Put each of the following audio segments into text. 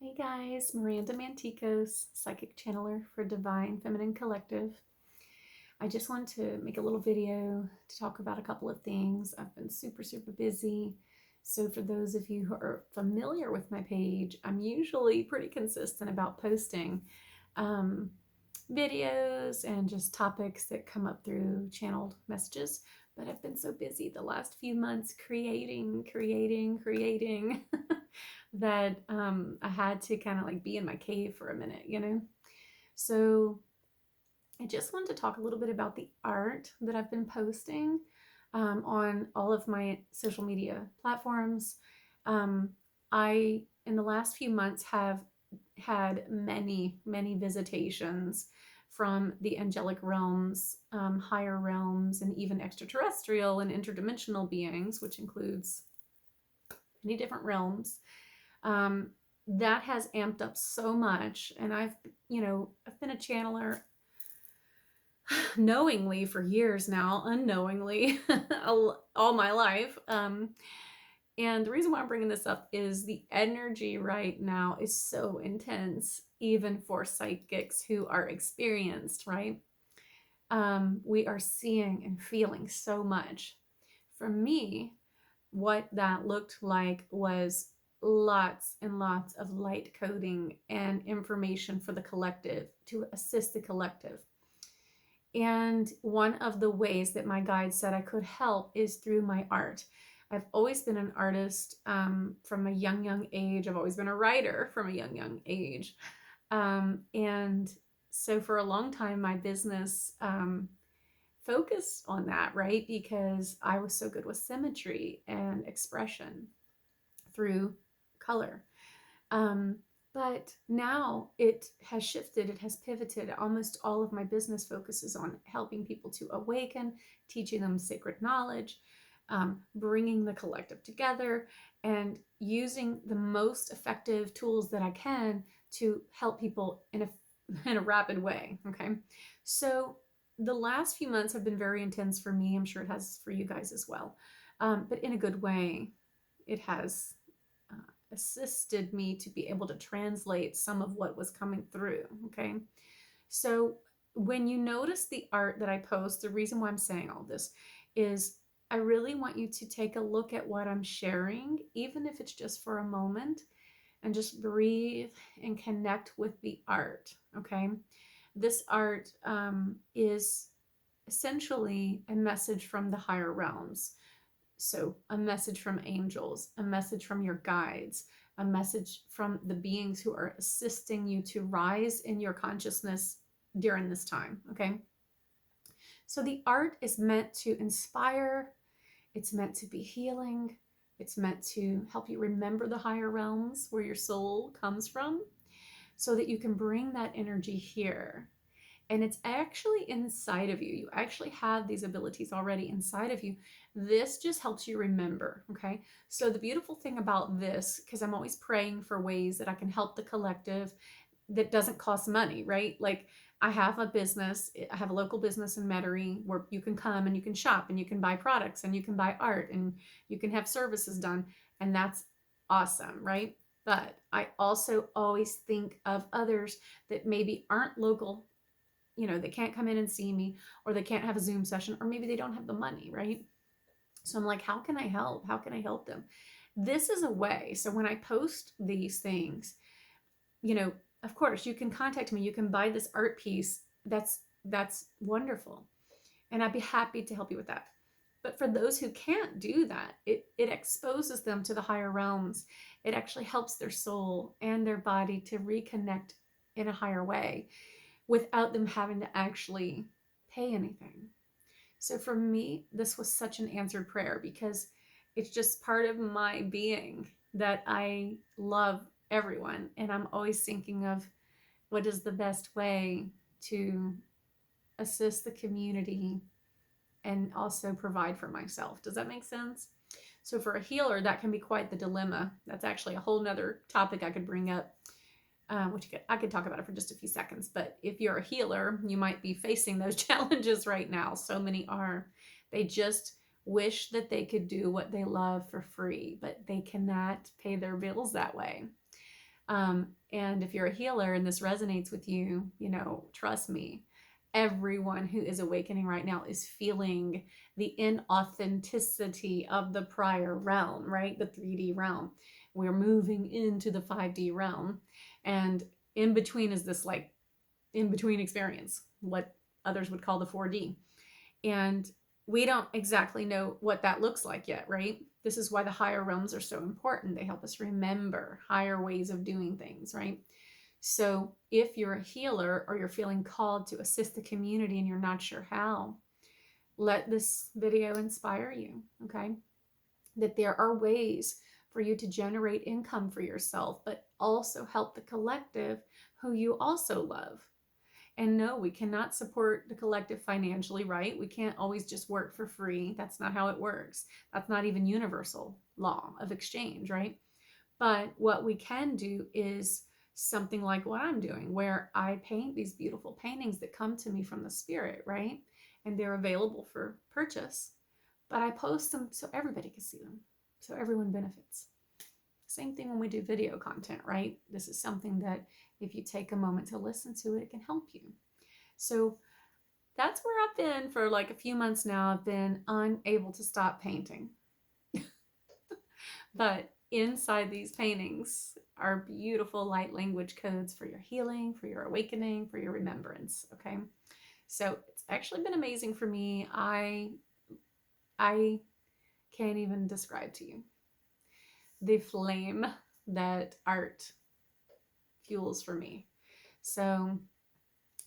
Hey guys, Miranda Manticos, psychic channeler for Divine Feminine Collective. I just wanted to make a little video to talk about a couple of things. I've been super busy. So, for those of you who are familiar with my page, I'm usually pretty consistent about posting um, videos and just topics that come up through channeled messages. But I've been so busy the last few months creating that I had to kind of like be in my cave for a minute. So I just wanted to talk a little bit about the art that I've been posting on all of my social media platforms. Um, in the last few months, have had many visitations from the angelic realms, higher realms, and even extraterrestrial and interdimensional beings, which includes many different realms. um, that has amped up so much. And I've been a channeler knowingly for years now, unknowingly all my life. And the reason why I'm bringing this up is the energy right now is so intense, even for psychics who are experienced, right? We are seeing and feeling so much. For me, what that looked like was lots and lots of light coding and information for the collective to assist the collective. And one of the ways that my guide said I could help is through my art. I've always been an artist from a young age. I've always been a writer from a young age. And so for a long time, my business focused on that, right? Because I was so good with symmetry and expression through color. Um, but now it has shifted, it has pivoted. Almost all of my business focuses on helping people to awaken, teaching them sacred knowledge, bringing the collective together, and using the most effective tools that I can to help people in a rapid way. Okay. So the last few months have been very intense for me. I'm sure it has for you guys as well. But in a good way, it has assisted me to be able to translate some of what was coming through. Okay. So when you notice the art that I post, the reason why I'm saying all this is I really want you to take a look at what I'm sharing, even if it's just for a moment, and just breathe and connect with the art. Okay. This art is essentially a message from the higher realms. So, a message from angels, a message from your guides, a message from the beings who are assisting you to rise in your consciousness during this time. Okay. So, the art is meant to inspire, it's meant to be healing, it's meant to help you remember the higher realms where your soul comes from so that you can bring that energy here. And it's actually inside of you. You actually have these abilities already inside of you. This just helps you remember. Okay. So, the beautiful thing about this, because I'm always praying for ways that I can help the collective that doesn't cost money, right? Like, I have a business, I have a local business in Metairie where you can come and you can shop and you can buy products and you can buy art and you can have services done. And that's awesome, right? But I also always think of others that maybe aren't local. They can't come in and see me, or they can't have a Zoom session, or maybe they don't have the money, right? So I'm like, how can I help? How can I help them? This is a way. So when I post these things, you know, of course, you can contact me. You can buy this art piece. That's wonderful. And I'd be happy to help you with that. But for those who can't do that, it exposes them to the higher realms. It actually helps their soul and their body to reconnect in a higher way without them having to actually pay anything. So for me, this was such an answered prayer because it's just part of my being that I love everyone. And I'm always thinking of what is the best way to assist the community and also provide for myself. Does that make sense? So for a healer, that can be quite the dilemma. That's actually a whole nother topic I could bring up, I could talk about it for just a few seconds. But if you're a healer, you might be facing those challenges right now. So many are. They just wish that they could do what they love for free, but they cannot pay their bills that way. And if you're a healer and this resonates with you, trust me, everyone who is awakening right now is feeling the inauthenticity of the prior realm, right? The 3D realm. We're moving into the 5D realm. And in between is this like in between experience, what others would call the 4D. And we don't exactly know what that looks like yet, right? This is why the higher realms are so important. They help us remember higher ways of doing things, right? So if you're a healer or you're feeling called to assist the community and you're not sure how, let this video inspire you, okay? That there are ways for you to generate income for yourself, but also help the collective who you also love. And no, we cannot support the collective financially, right? We can't always just work for free. That's not how it works. That's not even universal law of exchange, right? But what we can do is something like what I'm doing, where I paint these beautiful paintings that come to me from the spirit, right? And they're available for purchase, but I post them so everybody can see them, so everyone benefits. Same thing when we do video content, right? This is something that if you take a moment to listen to it, it can help you. So that's where I've been for like a few months now. I've been unable to stop painting. But inside these paintings are beautiful light language codes for your healing, for your awakening, for your remembrance, okay? So it's actually been amazing for me. I can't even describe to you the flame that art fuels for me. So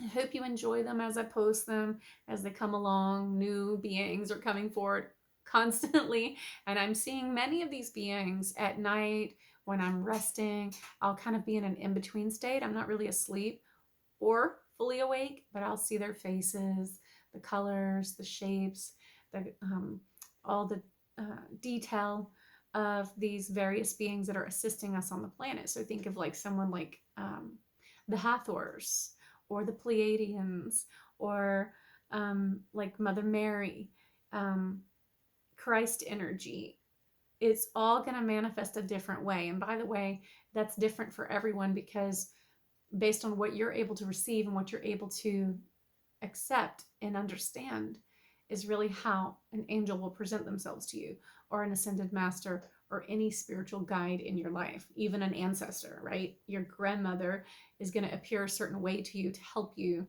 I hope you enjoy them as I post them, as they come along. New beings are coming forward constantly, and I'm seeing many of these beings at night when I'm resting. I'll kind of be in an in-between state. I'm not really asleep or fully awake, but I'll see their faces, the colors, the shapes, all the detail of these various beings that are assisting us on the planet. So think of like someone like the Hathors or the Pleiadians or like Mother Mary, Christ energy. It's all going to manifest a different way. And by the way, that's different for everyone because based on what you're able to receive and what you're able to accept and understand is really how an angel will present themselves to you, or an ascended master, or any spiritual guide in your life, even an ancestor, right? Your grandmother is going to appear a certain way to you to help you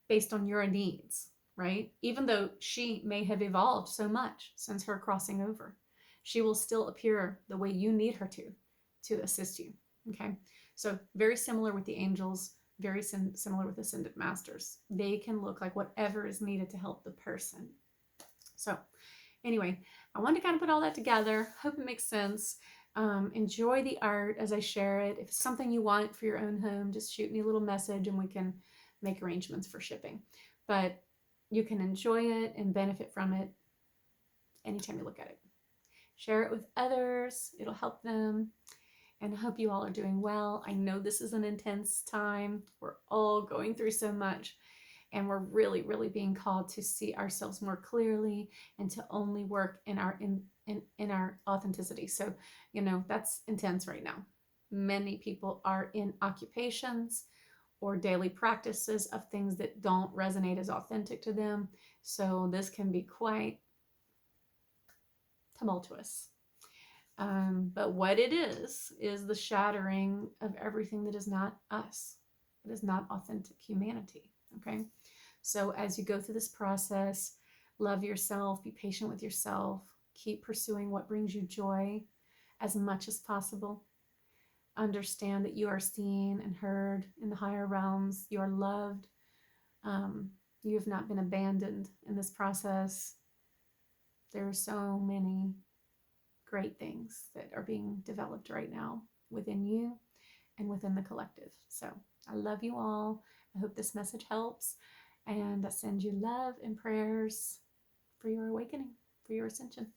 based on your needs, right? Even though she may have evolved so much since her crossing over, she will still appear the way you need her to assist you, okay? So very similar with the angels, very similar with ascended masters. They can look like whatever is needed to help the person. So anyway, I wanted to kind of put all that together. Hope it makes sense. Enjoy the art as I share it. If it's something you want for your own home, just shoot me a little message and we can make arrangements for shipping. But you can enjoy it and benefit from it anytime you look at it. Share it with others. It'll help them. And I hope you all are doing well. I know this is an intense time. We're all going through so much, and we're really, really being called to see ourselves more clearly and to only work in our authenticity. So, that's intense right now. Many people are in occupations or daily practices of things that don't resonate as authentic to them. So this can be quite tumultuous. But what it is the shattering of everything that is not us. It is not authentic humanity, okay? So as you go through this process, love yourself, be patient with yourself, keep pursuing what brings you joy as much as possible. Understand that you are seen and heard in the higher realms. You are loved. You have not been abandoned in this process. There are so many great things that are being developed right now within you and within the collective. So I love you all. I hope this message helps, and I send you love and prayers for your awakening, for your ascension.